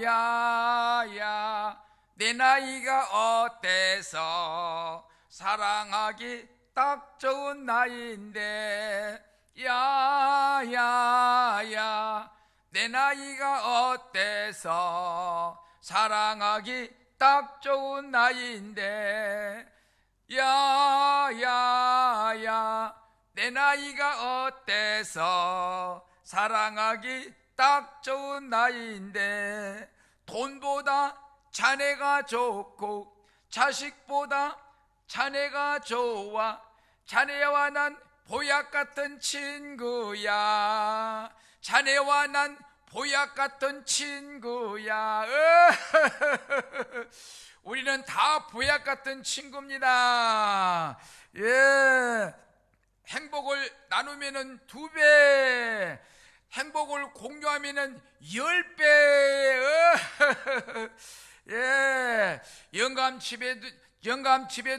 야야야 내 나이가 어때서 사랑하기 딱 좋은 나이인데 야야야 내 나이가 어때서 사랑하기 딱 좋은 나이인데 야야야 내 나이가 어때서 사랑하기 딱 좋은 나이인데 돈보다 자네가 좋고 자식보다 자네가 좋아 자네와 난 보약 같은 친구야 자네와 난 보약 같은 친구야 우리는 다 보약 같은 친구입니다. 예, 행복을 나누면은 2배, 행복을 공유하면은 10배. 예, 영감 집에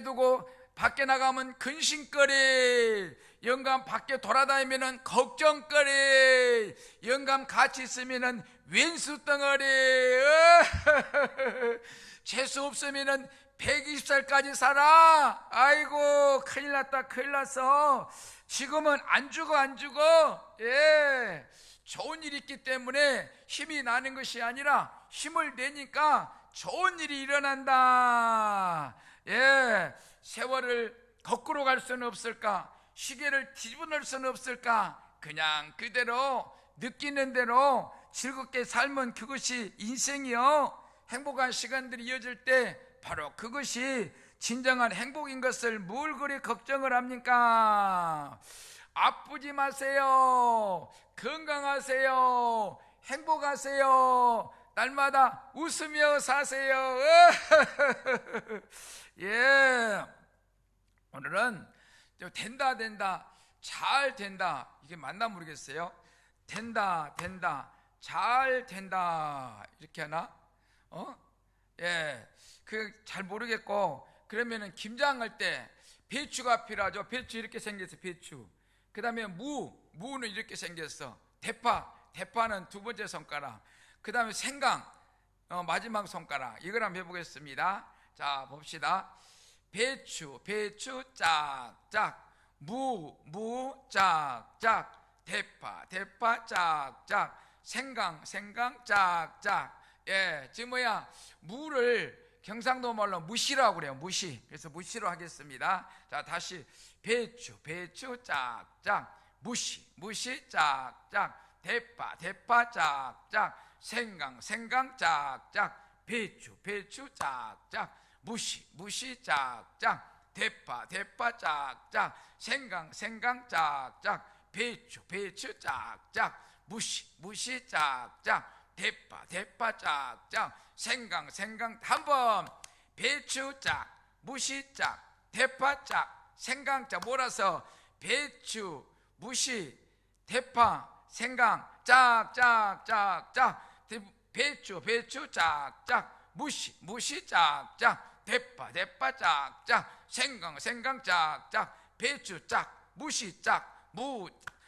두고 밖에 나가면 근심거리, 영감 밖에 돌아다니면은 걱정거리, 영감 같이 있으면은 왼수덩어리. 재수 없으면은 120살까지 살아. 아이고 큰일 났다 큰일 났어. 지금은 안 죽어. 예, 좋은 일이 있기 때문에 힘이 나는 것이 아니라 힘을 내니까 좋은 일이 일어난다. 예, 세월을 거꾸로 갈 수는 없을까? 시계를 뒤집어 놓을 수는 없을까? 그냥 그대로 느끼는 대로 즐겁게 살면 그것이 인생이요, 행복한 시간들이 이어질 때 바로 그것이 진정한 행복인 것을 뭘 그리 걱정을 합니까? 아프지 마세요. 건강하세요. 행복하세요. 날마다 웃으며 사세요. 예, 오늘은 된다 잘 된다, 이게 맞나 모르겠어요. 된다 잘 된다 이렇게 하나? 예, 그 잘 모르겠고, 그러면은 김장할 때 배추가 필요하죠. 배추 이렇게 생겼어, 배추. 그 다음에 무는 이렇게 생겼어. 대파는 2번째 손가락. 그 다음에 생강, 마지막 손가락. 이걸 한번 해보겠습니다. 자, 봅시다. 배추 짝짝, 무 짝짝, 대파 짝짝, 생강 짝짝. 예, 지금 무를 경상도 말로 무시라고 그래요. 무시. 그래서 무시로 하겠습니다. 자, 다시 배추 짝짝, 무시 짝짝, 대파 짝짝, 생강 짝짝, 배추 짝짝, 무시 짝짝, 대파 짝짝, 생강 짝짝, 배추 짝짝, 무시 짝짝, 대파 짝짝, 생강 한번. 배추 짝, 무시 짝, 대파 짝, 생강 짝 몰아서 배추, 무시, 대파, 생강 짝짝짝짝. 배추 짝짝, 무시 짝짝, 대파 짝짝, 생강 짝짝, 배추 짝, 무시 짝,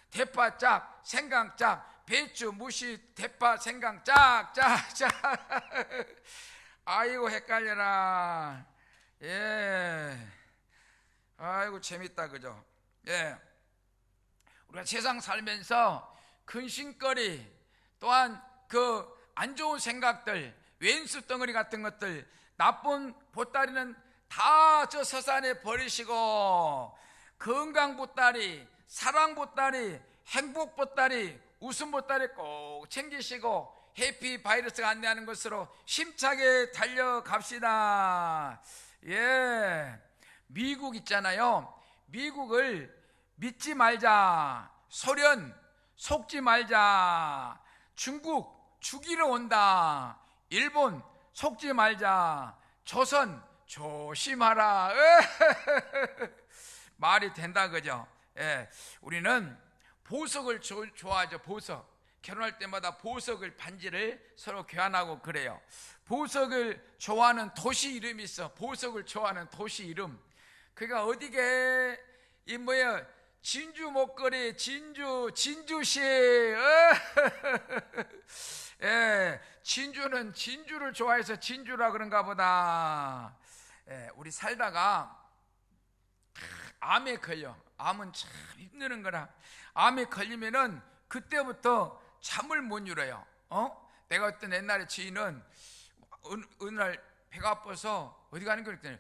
대파 짝, 생강 짝, 배추, 무시, 대파, 생강 짝짝짝. 아이고 헷갈려라. 예, 아이고 재밌다, 그죠? 예, 우리가 세상 살면서 근심거리, 또한 그 안 좋은 생각들, 왼수 덩어리 같은 것들, 나쁜 보따리는 다 저 서산에 버리시고 건강 보따리, 사랑 보따리, 행복 보따리, 웃음 보따리 꼭 챙기시고 해피 바이러스가 안내하는 것으로 힘차게 달려갑시다. 예, 미국 있잖아요. 미국을 믿지 말자, 소련 속지 말자, 중국 죽이러 온다, 일본 속지 말자, 조선 조심하라. 말이 된다, 그죠? 예, 우리는 보석을 좋아하죠. 보석. 결혼할 때마다 보석을, 반지를 서로 교환하고 그래요. 보석을 좋아하는 도시 이름이 있어. 보석을 좋아하는 도시 이름. 그가 어디게? 이 진주 목걸이, 진주시. 예, 진주는 진주를 좋아해서 진주라 그런가 보다. 우리 살다가 암에 걸려. 암은 참 힘드는 거라. 암에 걸리면은 그때부터 잠을 못 이뤄요. 내가 어떤 옛날에 지인은 어느 날 배가 아파서 어디 가는 거 그랬더니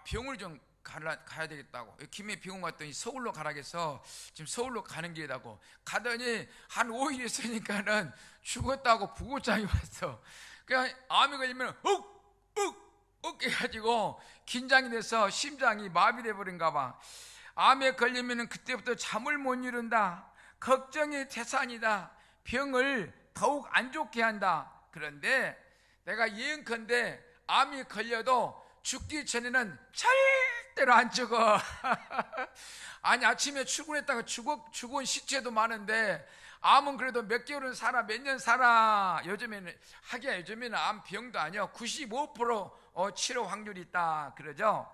병을 좀 가야 되겠다고. 김해 병원 갔더니 서울로 가라겠어. 지금 서울로 가는 길이라고. 가더니 한 5일 있으니까는 죽었다고 부고장이 왔어. 그냥 암이 걸리면 해가지고 긴장이 돼서 심장이 마비돼 버린가 봐. 암에 걸리면 그때부터 잠을 못 이룬다. 걱정이 태산이다. 병을 더욱 안 좋게 한다. 그런데 내가 예언컨대 암이 걸려도 죽기 전에는 절대로 안 죽어. 아니, 아침에 출근했다가 죽은 시체도 많은데 암은 그래도 몇 개월은 살아, 몇 년 살아. 요즘에는 암 병도 아니야. 95% 치료 확률이 있다 그러죠.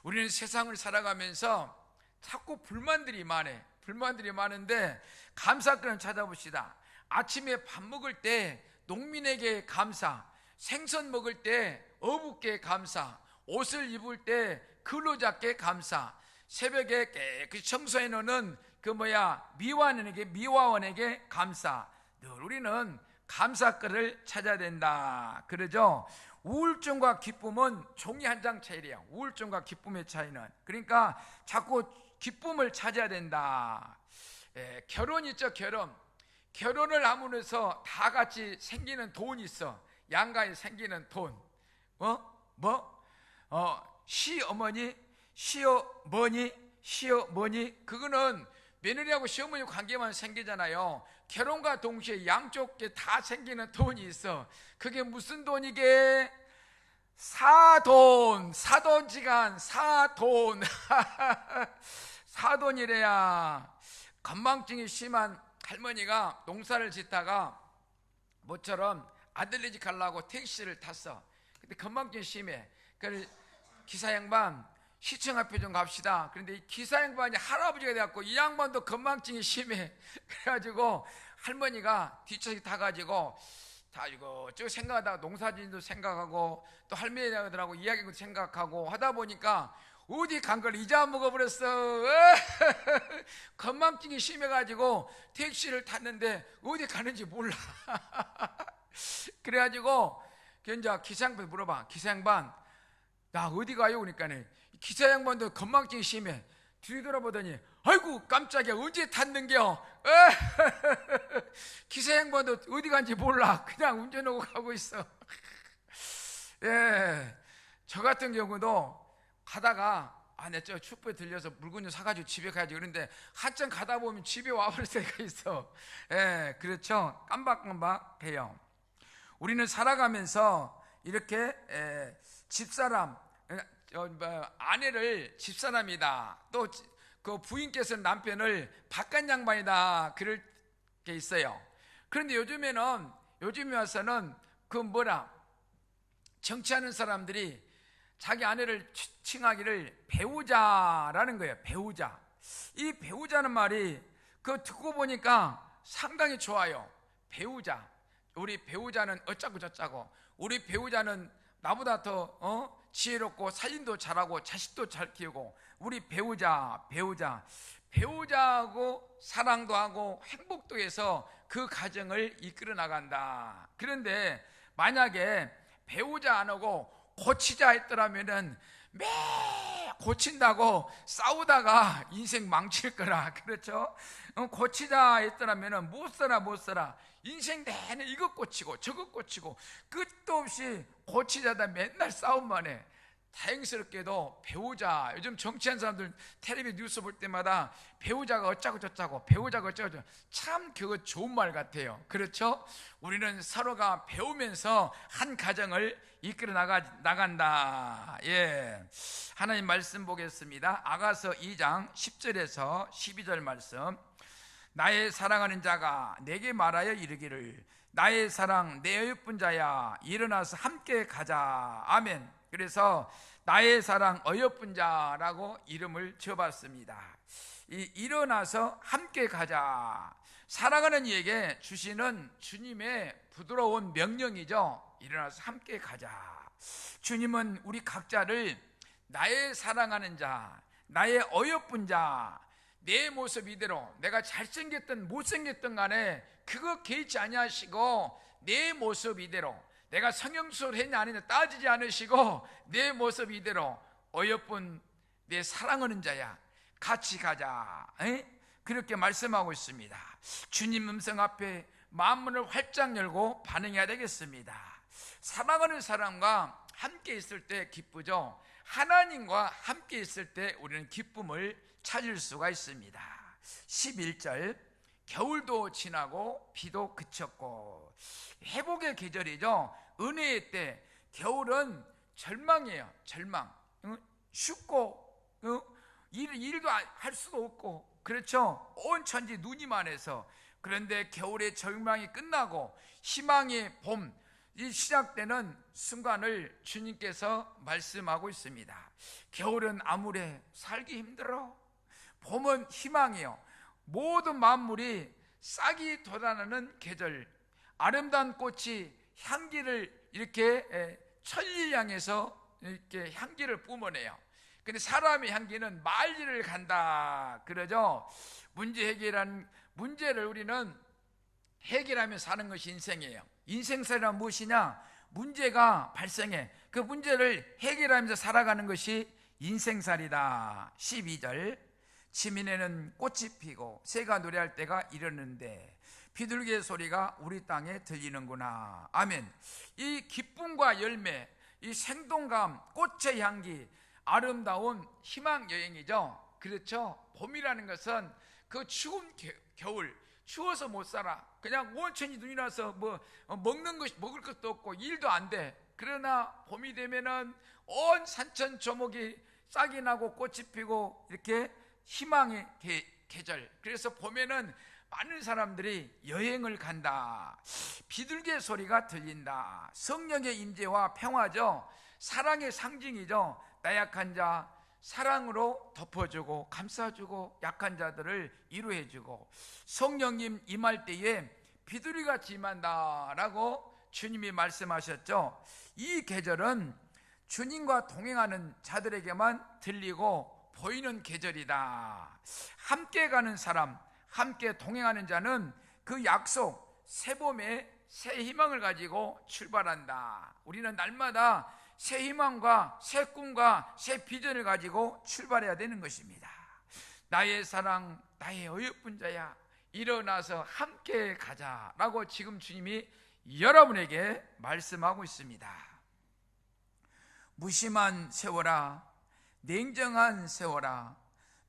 우리는 세상을 살아가면서 자꾸 불만들이 많은데 감사권을 찾아봅시다. 아침에 밥 먹을 때 농민에게 감사, 생선 먹을 때 어부께 감사, 옷을 입을 때 근로자께 감사, 새벽에 깨끗이 청소해 놓는 미화원에게 감사. 늘 우리는 감사글을 찾아야 된다 그러죠. 우울증과 기쁨은 종이 한 장 차이래요. 우울증과 기쁨의 차이는. 그러니까 자꾸 기쁨을 찾아야 된다. 결혼 있죠. 결혼을 함으로써 다 같이 생기는 돈이 있어. 양가에 생기는 돈. 시어머니, 시어머니, 그거는 며느리하고 시어머니 관계만 생기잖아요. 결혼과 동시에 양쪽에 다 생기는 돈이 있어. 그게 무슨 돈이게? 사돈지간, 사돈. 사돈이래야. 건망증이 심한 할머니가 농사를 짓다가 모처럼 아들네 집 가려고 택시를 탔어. 근데 건망증이 심해. 그래서 기사 양반, 시청 앞에 좀 갑시다. 그런데 이 기사 양반이 할아버지가 돼갖고 이 양반도 건망증이 심해. 그래가지고 할머니가 뒷차에 타가지고 다 이거 생각하다가 농사진도 생각하고 또 할머니들하고 이야기도 생각하고 하다 보니까 어디 간 걸 잊어먹어버렸어. 건망증이 심해가지고 택시를 탔는데 어디 가는지 몰라. 그래가지고 이제 기사 양반한테 물어봐. 기사 양반, 나 어디 가요? 그러니까 기사 양반도 건망증이 심해. 뒤에 돌아보더니 아이고 깜짝이야, 언제 탔는겨? 기사 양반도 어디 간지 몰라. 그냥 운전하고 가고 있어. 저 같은 경우도 가다가 내 저 축구에 들려서 물건 좀 사가지고 집에 가야지. 그런데 한참 가다 보면 집에 와버릴 때가 있어. 그렇죠. 깜박깜박해요. 우리는 살아가면서 이렇게 집사람, 아내를 집사람이다, 또 그 부인께서는 남편을 바깥 양반이다, 그럴 게 있어요. 그런데 요즘에 와서는 정치하는 사람들이 자기 아내를 칭하기를 배우자라는 거예요. 배우자. 이 배우자는 말이 듣고 보니까 상당히 좋아요. 배우자. 우리 배우자는 어쩌고 저쩌고, 우리 배우자는 나보다 더 지혜롭고 살림도 잘하고 자식도 잘 키우고, 우리 배우자하고 사랑도 하고 행복도 해서 그 가정을 이끌어 나간다. 그런데 만약에 배우자 안 하고 고치자 했더라면은 매 고친다고 싸우다가 인생 망칠 거라. 그렇죠? 고치자 했더라면은 못 살아. 인생 내내 이것 고치고 저것 고치고 끝도 없이 고치자다 맨날 싸움만 해. 다행스럽게도 배우자, 요즘 정치하는 사람들 텔레비 뉴스 볼 때마다 배우자가 어쩌고 저쩌고, 참 그거 좋은 말 같아요. 그렇죠? 우리는 서로가 배우면서 한 가정을 이끌어 나간다. 하나님 말씀 보겠습니다. 아가서 2장 10절에서 12절 말씀. 나의 사랑하는 자가 내게 말하여 이르기를 나의 사랑 내 어여쁜 자야 일어나서 함께 가자. 아멘. 그래서 나의 사랑 어여쁜 자라고 이름을 지어봤습니다. 이 일어나서 함께 가자, 사랑하는 이에게 주시는 주님의 부드러운 명령이죠. 일어나서 함께 가자. 주님은 우리 각자를 나의 사랑하는 자, 나의 어여쁜 자, 내 모습 이대로, 내가 잘생겼든 못생겼든 간에 그거 개의치 아니하시고 내 모습 이대로, 내가 성형수술 했냐 안 했냐 따지지 않으시고 내 모습 이대로 어여쁜 내 사랑하는 자야 같이 가자, 그렇게 말씀하고 있습니다. 주님 음성 앞에 마음문을 활짝 열고 반응해야 되겠습니다. 사랑하는 사람과 함께 있을 때 기쁘죠. 하나님과 함께 있을 때 우리는 기쁨을 찾을 수가 있습니다. 11절, 겨울도 지나고 비도 그쳤고. 회복의 계절이죠. 은혜의 때. 겨울은 절망이에요. 절망. 춥고 일도 할 수도 없고, 그렇죠. 온 천지 눈이 많아서. 그런데 겨울의 절망이 끝나고 희망의 봄 이 시작되는 순간을 주님께서 말씀하고 있습니다. 겨울은 암울해 살기 힘들어. 봄은 희망이요. 모든 만물이 싹이 돋아나는 계절. 아름다운 꽃이 향기를 이렇게 천리를 향해서 이렇게 향기를 뿜어내요. 근데 사람의 향기는 만리를 간다 그러죠. 문제 해결한 문제를 우리는 해결하며 사는 것이 인생이에요. 인생살이란 무엇이냐? 문제가 발생해 그 문제를 해결하면서 살아가는 것이 인생살이다. 12절, 지민에는 꽃이 피고 새가 노래할 때가 이르는데 비둘기의 소리가 우리 땅에 들리는구나. 아멘. 이 기쁨과 열매, 이 생동감, 꽃의 향기, 아름다운 희망 여행이죠. 그렇죠. 봄이라는 것은 그 추운 겨울, 추워서 못 살아. 그냥 온천이 눈이 나서 먹을 것도 없고 일도 안 돼. 그러나 봄이 되면은 온 산천 조목이 싹이 나고 꽃이 피고 이렇게 희망의 계절. 그래서 봄에는 많은 사람들이 여행을 간다. 비둘기의 소리가 들린다. 성령의 임재와 평화죠. 사랑의 상징이죠. 나약한 자 사랑으로 덮어주고 감싸주고 약한 자들을 위로해주고, 성령님 임할 때에 비둘기같이 임한다라고 주님이 말씀하셨죠. 이 계절은 주님과 동행하는 자들에게만 들리고 보이는 계절이다. 함께 가는 사람, 함께 동행하는 자는 그 약속, 새 봄에 새 희망을 가지고 출발한다. 우리는 날마다 새 희망과 새 꿈과 새 비전을 가지고 출발해야 되는 것입니다. 나의 사랑, 나의 어여쁜 자야, 일어나서 함께 가자라고 지금 주님이 여러분에게 말씀하고 있습니다. 무심한 세월아, 냉정한 세월아,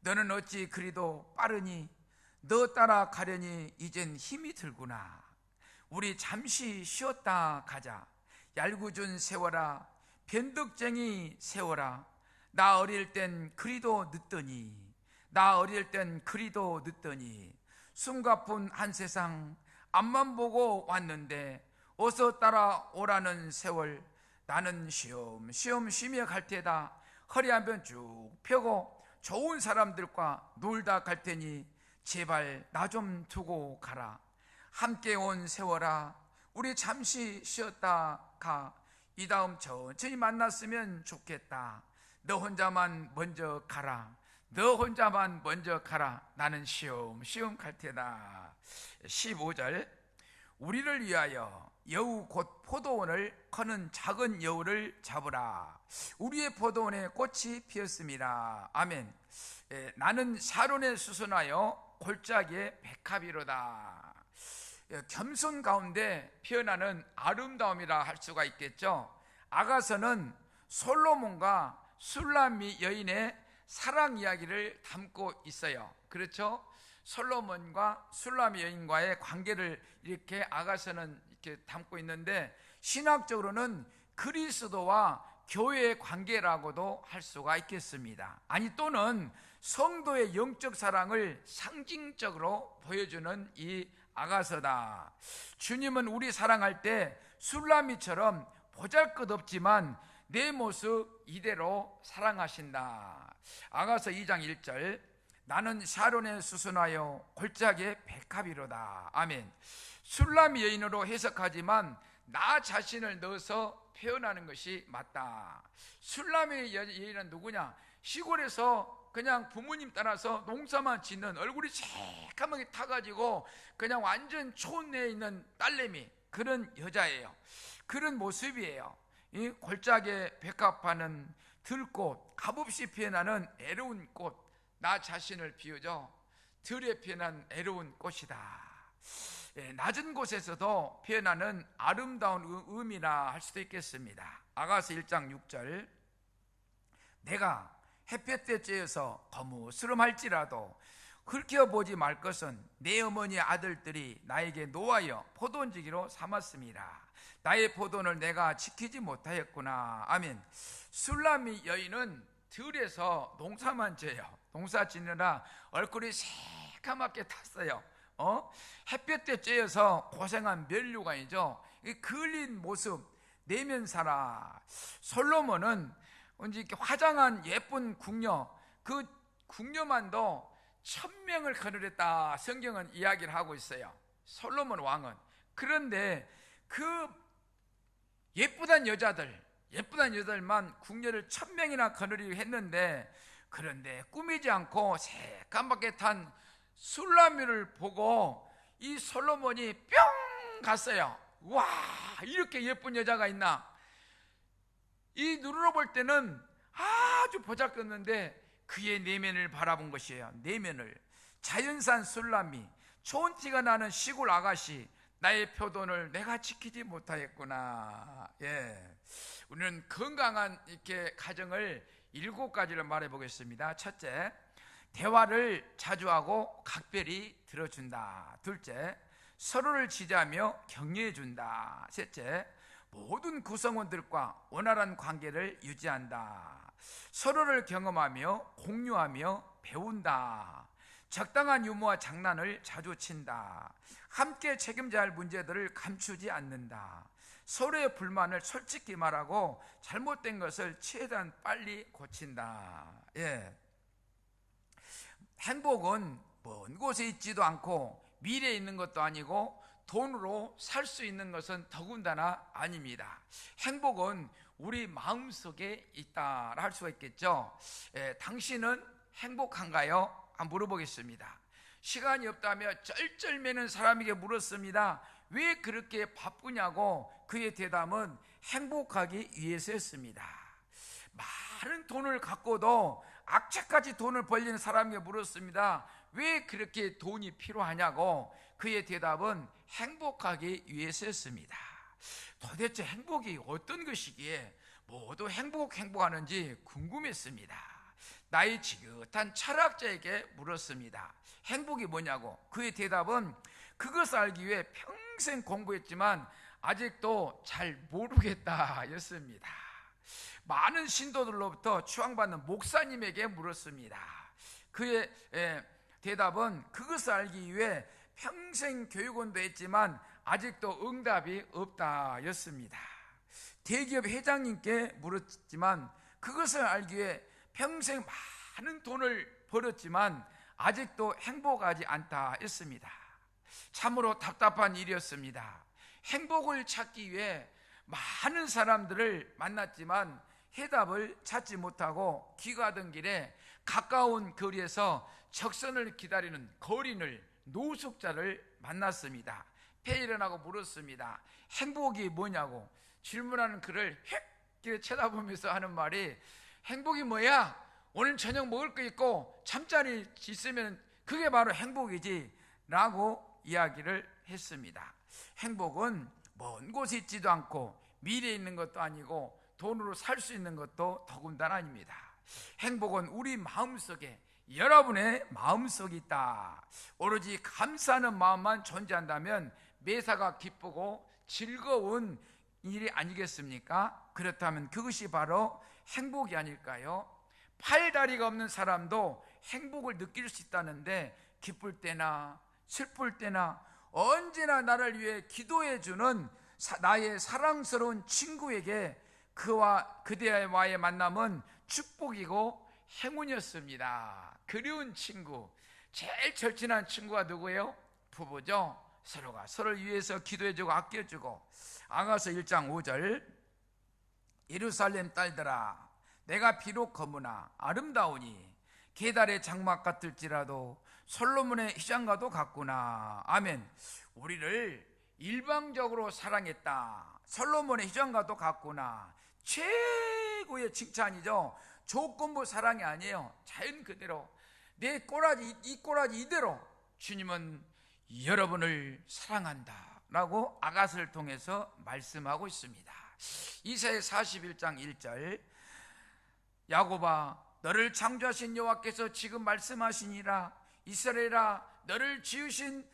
너는 어찌 그리도 빠르니? 너 따라 가려니 이젠 힘이 들구나. 우리 잠시 쉬었다 가자. 얄궂은 세월아, 변덕쟁이 세월아, 나 어릴 땐 그리도 늦더니, 나 어릴 땐 그리도 늦더니, 숨가쁜 한 세상 앞만 보고 왔는데 어서 따라오라는 세월. 나는 쉬엄쉬엄 쉬며 갈 테다. 허리 한번 쭉 펴고 좋은 사람들과 놀다 갈 테니 제발 나 좀 두고 가라. 함께 온 세월아, 우리 잠시 쉬었다 가. 이 다음 천천히 만났으면 좋겠다. 너 혼자만 먼저 가라. 너 혼자만 먼저 가라. 나는 쉬엄쉬엄 갈 테다. 15절, 우리를 위하여 여우 곧 포도원을 커는 작은 여우를 잡으라. 우리의 포도원에 꽃이 피었습니다. 아멘. 나는 샤론에 수선하여 골짜기에 백합이로다. 겸손 가운데 피어나는 아름다움이라 할 수가 있겠죠. 아가서는 솔로몬과 술람미 여인의 사랑 이야기를 담고 있어요. 그렇죠? 솔로몬과 술람미 여인과의 관계를 이렇게 아가서는 이렇게 담고 있는데, 신학적으로는 그리스도와 교회의 관계라고도 할 수가 있겠습니다. 아니, 또는 성도의 영적 사랑을 상징적으로 보여주는 이 아가서다. 주님은 우리 사랑할 때 술라미처럼 보잘것없지만 내 모습 이대로 사랑하신다. 아가서 2장 1절, 나는 샤론에 수순하여 골짜기에 백합이로다. 아멘. 술라미 여인으로 해석하지만 나 자신을 넣어서 표현하는 것이 맞다. 술라미 여인은 누구냐? 시골에서 그냥 부모님 따라서 농사만 짓는, 얼굴이 새까맣게 타가지고 그냥 완전 촌내에 있는 딸내미, 그런 여자예요. 그런 모습이에요. 이 골짜기에 백합하는 들꽃, 값없이 피어나는 애로운 꽃, 나 자신을 비유죠. 들에 피어난 애로운 꽃이다. 낮은 곳에서도 피어나는 아름다운 의미라 할 수도 있겠습니다. 아가서 1장 6절, 내가 햇볕 때 쬐어서 거무스름할지라도 긁혀보지 말 것은 내 어머니 아들들이 나에게 노하여 포도원지기로 삼았습니다. 나의 포도원을 내가 지키지 못하였구나. 아멘. 술라미 여인은 들에서 농사만 져요. 농사 짓느라 얼굴이 새까맣게 탔어요. 햇볕에 쬐어서 고생한 면류관이죠. 그을린 모습 내면 살아. 솔로몬은 이렇게 화장한 예쁜 궁녀, 그 궁녀만도 1000명을 거느렸다 성경은 이야기를 하고 있어요. 솔로몬 왕은. 그런데 그 예쁘단 여자들만 궁녀를 1000명이나 거느리고 했는데, 그런데 꾸미지 않고 새까맣게 탄 술라미를 보고 이 솔로몬이 뿅 갔어요. 와, 이렇게 예쁜 여자가 있나? 이 눈으로 볼 때는 아주 보잘것없는데 그의 내면을 바라본 것이에요. 내면을. 자연산 술라미, 좋은 티가 나는 시골 아가씨, 나의 표본을 내가 지키지 못하였구나. 우리는 건강한 이렇게 가정을 7가지를 말해 보겠습니다. 첫째, 대화를 자주 하고 각별히 들어준다. 둘째, 서로를 지지하며 격려해 준다. 셋째, 모든 구성원들과 원활한 관계를 유지한다. 서로를 경험하며 공유하며 배운다. 적당한 유머와 장난을 자주 친다. 함께 책임져야 할 문제들을 감추지 않는다. 서로의 불만을 솔직히 말하고 잘못된 것을 최대한 빨리 고친다. 행복은 먼 곳에 있지도 않고 미래에 있는 것도 아니고 돈으로 살 수 있는 것은 더군다나 아닙니다. 행복은 우리 마음속에 있다 할 수가 있겠죠. 당신은 행복한가요? 한번 물어보겠습니다. 시간이 없다며 쩔쩔매는 사람에게 물었습니다. 왜 그렇게 바쁘냐고. 그의 대답은 행복하기 위해서였습니다. 많은 돈을 갖고도 악착같이 돈을 벌리는 사람에게 물었습니다. 왜 그렇게 돈이 필요하냐고. 그의 대답은 행복하기 위해서였습니다. 도대체 행복이 어떤 것이기에 모두 행복하는지 궁금했습니다. 나이 지긋한 철학자에게 물었습니다. 행복이 뭐냐고. 그의 대답은 그것을 알기 위해 평생 공부했지만 아직도 잘 모르겠다 였습니다. 많은 신도들로부터 추앙받는 목사님에게 물었습니다. 그의 대답은 그것을 알기 위해 평생 교육원도 했지만 아직도 응답이 없다 였습니다. 대기업 회장님께 물었지만 그것을 알기 위해 평생 많은 돈을 벌었지만 아직도 행복하지 않다 했습니다. 참으로 답답한 일이었습니다. 행복을 찾기 위해 많은 사람들을 만났지만 해답을 찾지 못하고 귀가하던 길에 가까운 거리에서 적선을 기다리는 거린을, 노숙자를 만났습니다. 일어나고 물었습니다. 행복이 뭐냐고. 질문하는 그를 획 쳐다보면서 하는 말이, 행복이 뭐야? 오늘 저녁 먹을 거 있고 잠자리 있으면 그게 바로 행복이지 라고 이야기를 했습니다. 행복은 먼 곳에 있지도 않고 미래에 있는 것도 아니고 돈으로 살 수 있는 것도 더군다나 아닙니다. 행복은 우리 마음속에, 여러분의 마음속에 있다. 오로지 감사하는 마음만 존재한다면 매사가 기쁘고 즐거운 일이 아니겠습니까? 그렇다면 그것이 바로 행복이 아닐까요? 팔다리가 없는 사람도 행복을 느낄 수 있다는데 기쁠 때나 슬플 때나 언제나 나를 위해 기도해 주는 나의 사랑스러운 친구에게 그대와의 만남은 축복이고 행운이었습니다. 그리운 친구, 제일 절친한 친구가 누구예요? 부부죠. 서로가 서로를 위해서 기도해주고 아껴주고. 아가서 1장 5절, 예루살렘 딸들아, 내가 비록 거무나 아름다우니 계달의 장막 같을지라도 솔로몬의 휘장과도 같구나. 아멘. 우리를 일방적으로 사랑했다. 솔로몬의 휘장과도 같구나. 최고의 칭찬이죠. 조건부 사랑이 아니에요. 자연 그대로, 내 꼬라지, 이 꼬라지 이대로 주님은 여러분을 사랑한다 라고 아가스를 통해서 말씀하고 있습니다. 이사야 41장 1절, 야곱아, 너를 창조하신 여호와께서 지금 말씀하시니라. 이스라엘아, 너를 지으신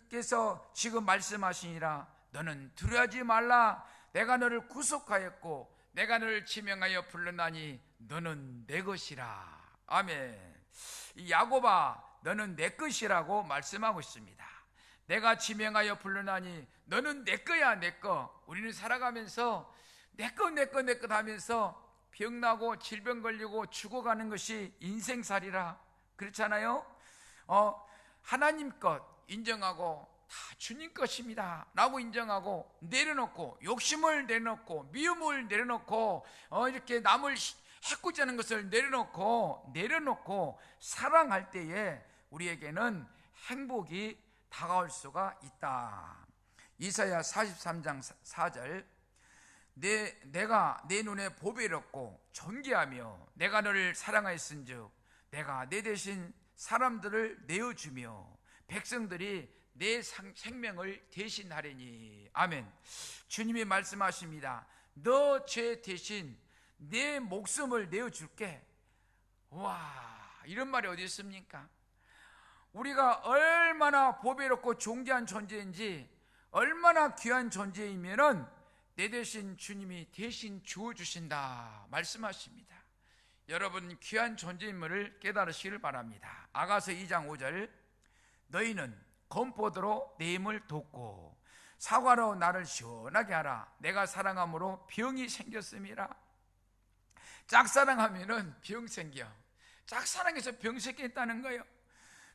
께서 지금 말씀하시니라. 너는 두려워하지 말라. 내가 너를 구속하였고 내가 너를 지명하여 불렀나니 너는 내 것이라. 아멘. 이 야곱아, 너는 내 것이라고 말씀하고 있습니다. 내가 지명하여 불렀나니 너는 내 거야, 내 거. 우리는 살아가면서 내 거 하면서 병나고 질병 걸리고 죽어가는 것이 인생살이라. 그렇잖아요. 하나님 것 인정하고 다 주님 것입니다 라고 인정하고 내려놓고, 욕심을 내려놓고, 미움을 내려놓고, 이렇게 남을 해코지하는 것을 내려놓고 사랑할 때에 우리에게는 행복이 다가올 수가 있다. 이사야 43장 4절, 내가 내 눈에 보배롭고 존귀하며 내가 너를 사랑하였은즉 내가 내 대신 사람들을 내어주며 백성들이 내 생명을 대신하리니. 아멘. 주님이 말씀하십니다. 너 죄 대신 내 목숨을 내어줄게. 와, 이런 말이 어디 있습니까? 우리가 얼마나 보배롭고 존귀한 존재인지, 얼마나 귀한 존재이면은 내 대신 주님이 대신 주어주신다 말씀하십니다. 여러분, 귀한 존재임을 깨달으시길 바랍니다. 아가서 2장 5절, 너희는 건포도로 내 힘을 돋고 사과로 나를 시원하게 하라. 내가 사랑함으로 병이 생겼음이라. 짝사랑하면은 병 생겨. 짝사랑해서 병 생겼다는 거예요.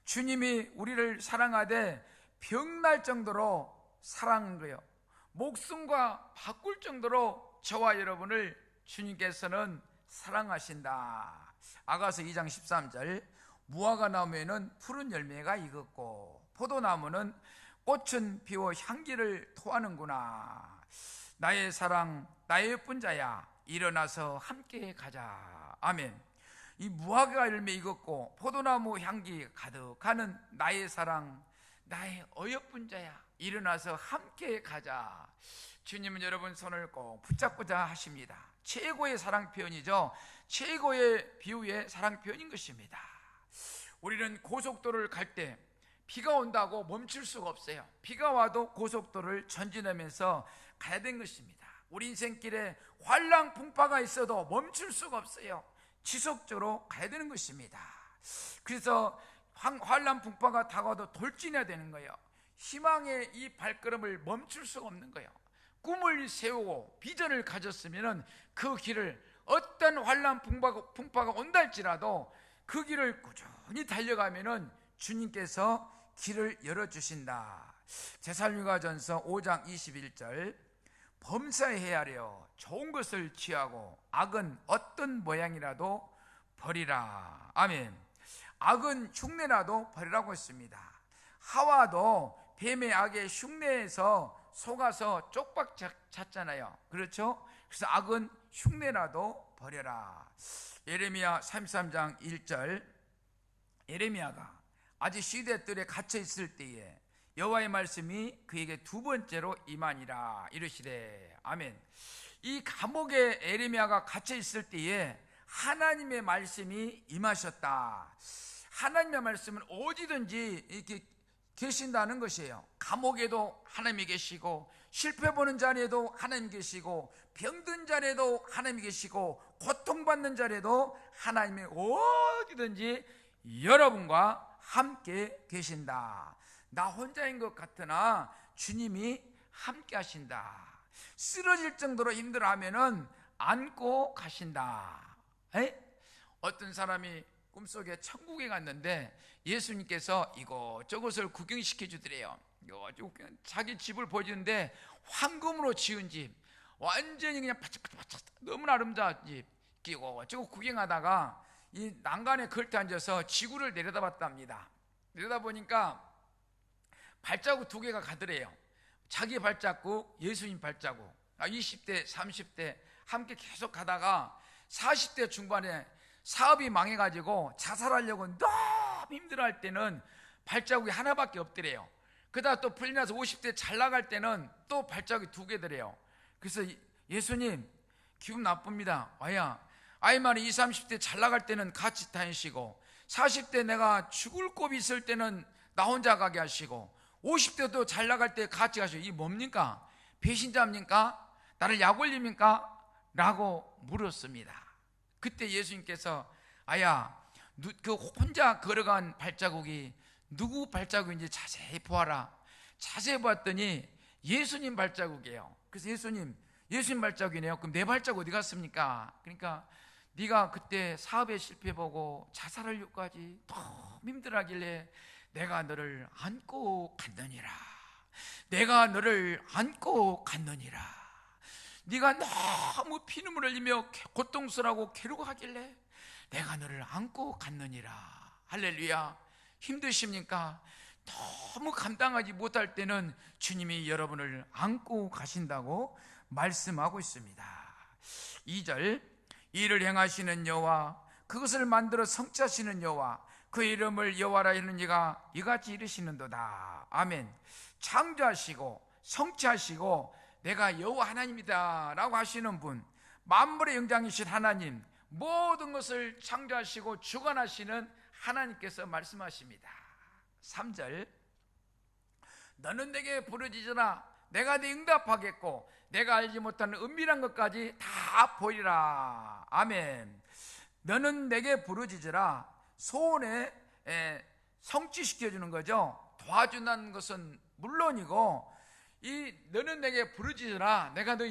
주님이 우리를 사랑하되 병날 정도로 사랑한 거예요. 목숨과 바꿀 정도로 저와 여러분을 주님께서는 사랑하신다. 아가서 2장 13절, 무화과 나무에는 푸른 열매가 익었고 포도나무는 꽃은 피워 향기를 토하는구나. 나의 사랑, 나의 예쁜 자야, 일어나서 함께 가자. 아멘. 이 무화과 열매 익었고 포도나무 향기 가득하는 나의 사랑, 나의 어여쁜 자야, 일어나서 함께 가자. 주님은 여러분 손을 꼭 붙잡고자 하십니다. 최고의 사랑 표현이죠. 최고의 비유의 사랑 표현인 것입니다. 우리는 고속도로를 갈 때 비가 온다고 멈출 수가 없어요. 비가 와도 고속도로를 전진하면서 가야 되는 것입니다. 우리 인생길에 환랑 풍파가 있어도 멈출 수가 없어요. 지속적으로 가야 되는 것입니다. 그래서 환란 풍파가 다가와도 돌진해야 되는 거예요. 희망의 이 발걸음을 멈출 수가 없는 거예요. 꿈을 세우고 비전을 가졌으면 그 길을 어떤 환란 풍파가 온다 할지라도 그 길을 꾸준히 달려가면 주님께서 길을 열어주신다. 데살로니가전서 5장 21절, 범사에 헤아려 좋은 것을 취하고 악은 어떤 모양이라도 버리라. 아멘. 악은 흉내라도 버리라고 했습니다. 하와도 뱀의 악의 흉내에서 속아서 쪽박 찼잖아요. 그렇죠? 그래서 악은 흉내라도 버려라. 예레미야 33장 1절, 예레미야가 아직 시대뜰에 갇혀 있을 때에 여호와의 말씀이 그에게 두 번째로 임하니라 이르시되. 아멘. 이 감옥에 예레미야가 갇혀 있을 때에 하나님의 말씀이 임하셨다. 하나님의 말씀은 어디든지 이렇게 계신다는 것이에요. 감옥에도 하나님이 계시고, 실패 보는 자리에도 하나님 계시고, 병든 자리에도 하나님이 계시고, 고통받는 자리에도 하나님이 어디든지 여러분과 함께 계신다. 나 혼자인 것 같으나 주님이 함께 하신다. 쓰러질 정도로 힘들어하면은 안고 가신다. 어떤 사람이 꿈속에 천국에 갔는데 예수님께서 이것저것을 구경시켜 주더래요. 자기 집을 보여주는데 황금으로 지은 집, 완전히 그냥 바짝바짝 너무나 아름다운 집, 이것저것 구경하다가 이 난간에 걸터 앉아서 지구를 내려다봤답니다. 내려다보니까 발자국 2개가 가더래요. 자기 발자국, 예수님 발자국. 20대 30대 함께 계속 가다가 40대 중반에 사업이 망해가지고 자살하려고 너무 힘들어할 때는 발자국이 하나밖에 없더래요. 그러다 또 풀리나서 50대 잘 나갈 때는 또 발자국이 2개더래요. 그래서 예수님 기분 나쁩니다. 아이만 20, 30대 잘 나갈 때는 같이 다니시고 40대 내가 죽을 곱이 있을 때는 나 혼자 가게 하시고 50대도 잘 나갈 때 같이 가시고, 이게 뭡니까? 배신자입니까? 나를 약 올립니까? 라고 물었습니다. 그때 예수님께서 그 혼자 걸어간 발자국이 누구 발자국인지 자세히 보아라. 자세히 보았더니 예수님 발자국이에요. 그래서 예수님 발자국이네요. 그럼 내 발자국 어디 갔습니까? 그러니까 네가 그때 사업에 실패보고 자살하려고까지 너무 힘들어하길래 내가 너를 안고 갔느니라. 내가 너를 안고 갔느니라. 네가 너무 피눈물 흘리며 고통스러워하고 괴로워하길래 내가 너를 안고 갔느니라. 할렐루야. 힘드십니까? 너무 감당하지 못할 때는 주님이 여러분을 안고 가신다고 말씀하고 있습니다. 2절, 이를 행하시는 여호와, 그것을 만들어 성취하시는 여호와, 그 이름을 여호와라 하는 이가 이같이 이르시는도다. 아멘. 창조하시고 성취하시고 내가 여호와 하나님이다 라고 하시는 분, 만물의 영장이신 하나님, 모든 것을 창조하시고 주관하시는 하나님께서 말씀하십니다. 3절, 너는 내게 부르짖으라. 내가 네 응답하겠고 내가 알지 못하는 은밀한 것까지 다 보이라. 아멘. 너는 내게 부르짖으라. 소원에 성취시켜주는 거죠. 도와준다는 것은 물론이고, 이 너는 내게 부르짖으라. 내가 너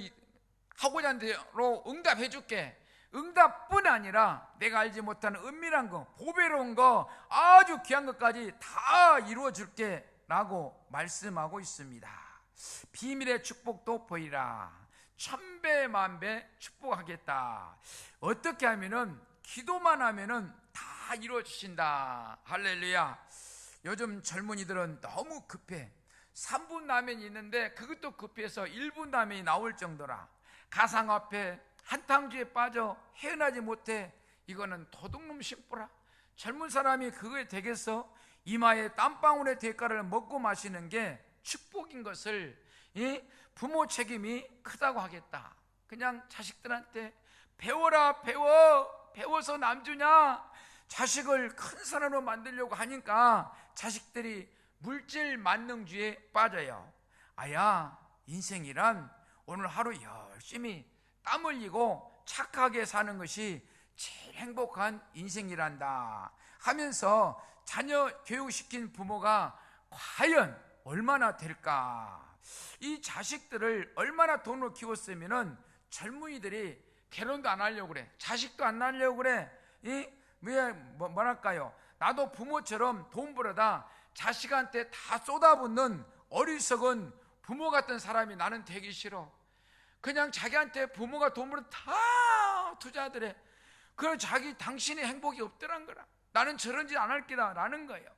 하고자 하는 대로 응답해 줄게. 응답뿐 아니라 내가 알지 못하는 은밀한 거, 보배로운 거, 아주 귀한 것까지 다 이루어 줄게 라고 말씀하고 있습니다. 비밀의 축복도 보이라. 1000배 만배 축복하겠다. 어떻게 하면은, 기도만 하면은 다 이루어 주신다. 할렐루야. 요즘 젊은이들은 너무 급해. 3분 라면이 있는데 그것도 급해서 1분 라면이 나올 정도라. 가상화폐 한탕주에 빠져 헤어나지 못해. 이거는 도둑놈 심보라. 젊은 사람이 그거에 되겠어? 이마에 땀방울의 대가를 먹고 마시는 게 축복인 것을 부모 책임이 크다고 하겠다. 그냥 자식들한테 배워라, 배워서 남주냐. 자식을 큰 사람으로 만들려고 하니까 자식들이 물질 만능주의에 빠져요. 인생이란 오늘 하루 열심히 땀 흘리고 착하게 사는 것이 제일 행복한 인생이란다 하면서 자녀 교육시킨 부모가 과연 얼마나 될까? 이 자식들을 얼마나 돈으로 키웠으면은 젊은이들이 결혼도 안 하려고 그래. 자식도 안 낳으려고 그래. 뭐랄까요? 나도 부모처럼 돈 벌어다 자식한테 다 쏟아붓는 어리석은 부모 같은 사람이 나는 되기 싫어. 그냥 자기한테 부모가 돈 벌어 다 투자하더래. 그럼 당신의 행복이 없더란 거라. 나는 저런 짓 안 할 거다 라는 거예요.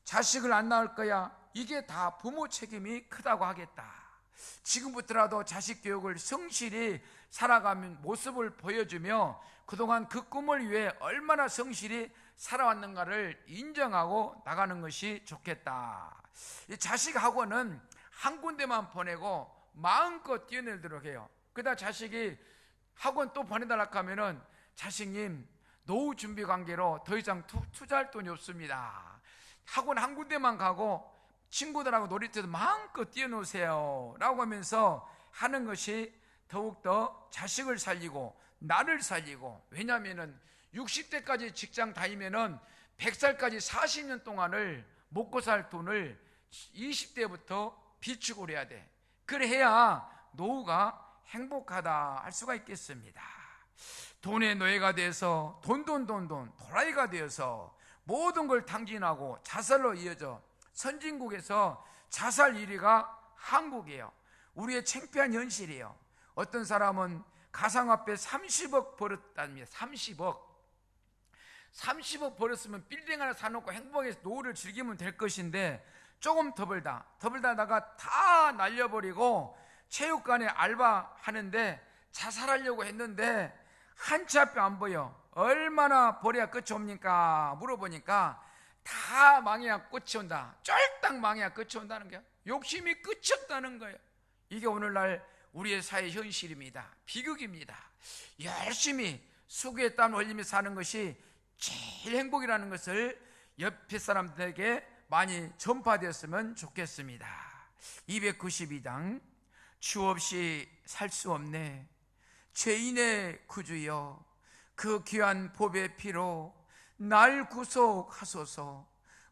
자식을 안 낳을 거야. 이게 다 부모 책임이 크다고 하겠다. 지금부터라도 자식 교육을 성실히 살아가는 모습을 보여주며 그동안 그 꿈을 위해 얼마나 성실히 살아왔는가를 인정하고 나가는 것이 좋겠다. 이 자식 학원은 한 군데만 보내고 마음껏 뛰어내도록 해요. 그러다 자식이 학원 또 보내달라고 하면은, 자식님 노후 준비 관계로 더 이상 투자할 돈이 없습니다. 학원 한 군데만 가고 친구들하고 놀이터에서 마음껏 뛰어노세요 라고 하면서 하는 것이 더욱더 자식을 살리고 나를 살리고, 왜냐하면 60대까지 직장 다니면은 100살까지 40년 동안을 먹고 살 돈을 20대부터 비축을 해야 돼. 그래야 노후가 행복하다 할 수가 있겠습니다. 돈의 노예가 돼서 돈 도라이가 되어서 모든 걸 탕진하고 자살로 이어져 선진국에서 자살 1위가 한국이에요. 우리의 창피한 현실이에요. 어떤 사람은 가상화폐 30억 벌었답니다. 30억 벌었으면 빌딩 하나 사놓고 행복하게 노후를 즐기면 될 것인데 조금 더 벌다가 다 날려버리고 체육관에 알바하는데 자살하려고 했는데 한 치 앞에 안 보여. 얼마나 벌어야 끝이 옵니까? 물어보니까 다 망해야 끝이 온다. 쫄딱 망해야 끝이 온다는 거야. 욕심이 끝이 없다는 거예요. 이게 오늘날 우리의 사회 현실입니다. 비극입니다. 열심히 수고에 땀 흘리며 사는 것이 제일 행복이라는 것을 옆에 사람들에게 많이 전파되었으면 좋겠습니다. 292장 주 없이 살 수 없네. 죄인의 구주여, 그 귀한 보배 피로 날 구속하소서.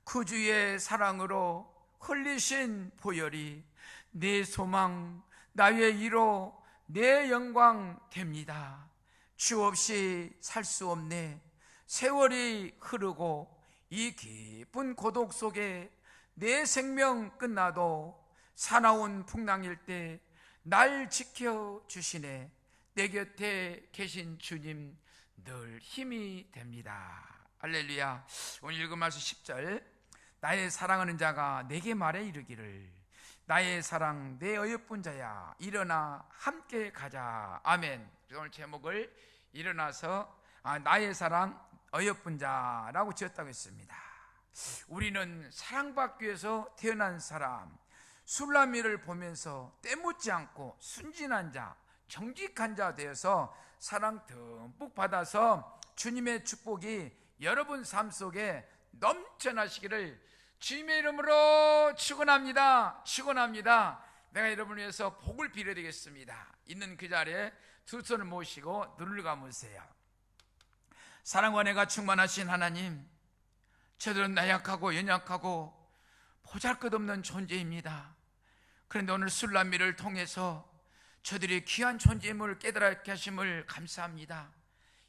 구주의 사랑으로 흘리신 보혈이 내 소망, 나의 위로, 내 영광 됩니다. 주 없이 살 수 없네. 세월이 흐르고 이 깊은 고독 속에 내 생명 끝나도 사나운 풍랑일 때 날 지켜주시네. 내 곁에 계신 주님 늘 힘이 됩니다. 할렐루야. 오늘 읽은 말씀 10절, 나의 사랑하는 자가 내게 말해 이르기를 나의 사랑 내 어여쁜 자야 일어나 함께 가자. 아멘. 오늘 제목을 일어나서 나의 사랑 어여쁜 자라고 지었다고 했습니다. 우리는 사랑받기 위해서 태어난 사람, 술라미를 보면서 때묻지 않고 순진한 자, 정직한 자 되어서 사랑 듬뿍 받아서 주님의 축복이 여러분 삶 속에 넘쳐나시기를 주님의 이름으로 축원합니다. 내가 여러분을 위해서 복을 빌어드리겠습니다. 있는 그 자리에 두 손을 모시고 눈을 감으세요. 사랑과 은혜가 충만하신 하나님, 저들은 나약하고 연약하고 보잘것없는 존재입니다. 그런데 오늘 술람미를 통해서 저들이 귀한 존재임을 깨달게 하심을 감사합니다.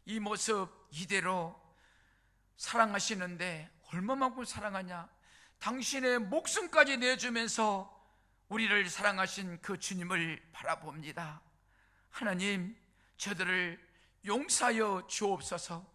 이 모습 이대로 사랑하시는데 얼마만큼 사랑하냐? 당신의 목숨까지 내주면서 우리를 사랑하신 그 주님을 바라봅니다. 하나님, 저들을 용서하여 주옵소서.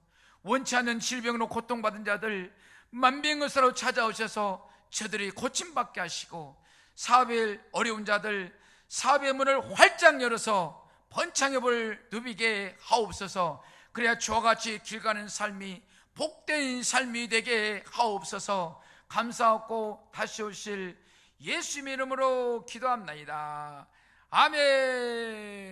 원치 않는 질병으로 고통받은 자들 만병의사로 찾아오셔서 저들이 고침받게 하시고, 사업에 어려운 자들 사업의 문을 활짝 열어서 번창해볼 누비게 하옵소서. 그래야 주와 같이 길 가는 삶이 복된 삶이 되게 하옵소서. 감사하고 다시 오실 예수님의 이름으로 기도합나이다. 아멘.